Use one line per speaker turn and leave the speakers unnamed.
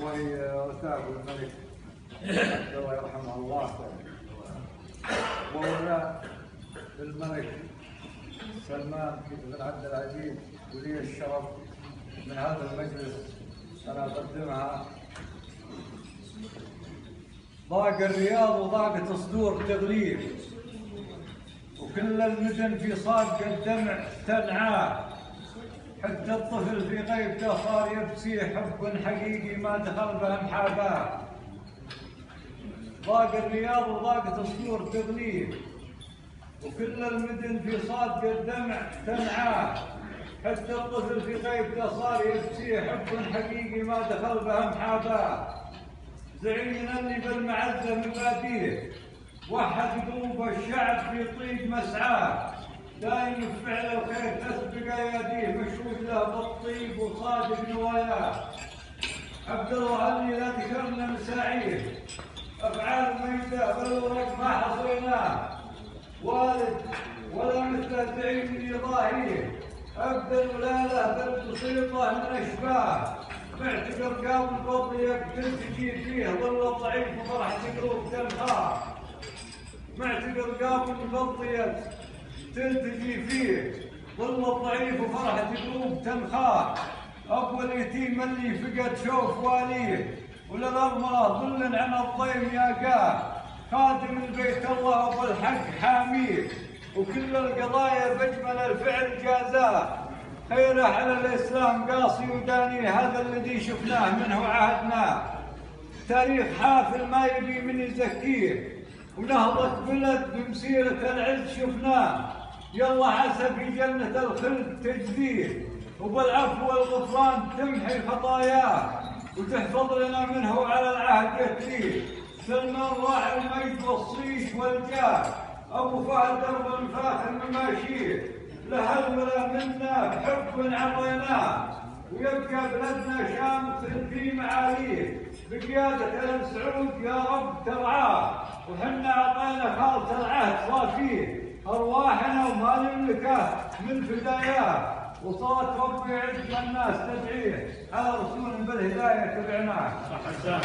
وهي وثاق الملك عبد الله يرحمه الله، وولاء الملك سلمان بن عبد العزيز ولي الشرف من هذا المجلس أنا أقدمها. ضاق الرياض وضاقت صدور تغليب، وكل المدن في صادق الدمع تنعاه، حتى الطفل في غيبته صار يبكي حب حقيقي ما دخل به محاباه. ضاق الرياض وضاقت صدور تغليب، وكل المدن في صادق الدمع تنعاه، حتى الطفل في غيبته صار يبكي حب حقيقي ما دخل به محاباه. زعيمنا اللي بالمعزه مباديه، وحد قلوب الشعب في طيب مسعاه، دايم في فعل الخير تسبق اياديه، مشهود له بالطيب وصادق نواياه. عبد الله اللي لا ذكرنا مساعيه، افعال ميته بالورق ما حصيناه، والد ولا مثل زعيم يضاهيه، ابدل ولا له بالبسيطه من اشباه. معتقر قام الفضل تلتجي فيه ظل الضعيف وفرح تقلوب تنخاه. معتقر قام الفضل تلتجي فيه ظل الضعيف وفرح تقلوب تنخاه. ابو اليتيم اللي فقد شوف واليه، وللارمله ظل عن الضيم ياقاه. خادم البيت الله ابو الحق حاميه، وكل القضايا باجمل الفعل جازاه. خيره على الاسلام قاصي وداني، هذا الذي شفناه منه عهدناه. تاريخ حافل ما يبي من يزكيه، ونهضة بلد بمسيرة العز شفناه. يلا عسى في جنة الخلد تجزيه، وبالعفو والغفران تمحي خطاياه، وتحفظ لنا منه على العهد يكفيه. سلمان راعي المجد والصيش والجاه، ابو فهد درب الفاخر مماشيه، له الولا منا بحب عطيناه، ويبقى بلدنا شامخ في معاليه. بقيادة ال سعود يا رب ترعاه، وحنا عطينا خالص العهد صافيه، ارواحنا وما نملكه من فداياه. وصلاة ربي يعز الناس تدعيه، على رسول بالهدايه تبعناه.
صح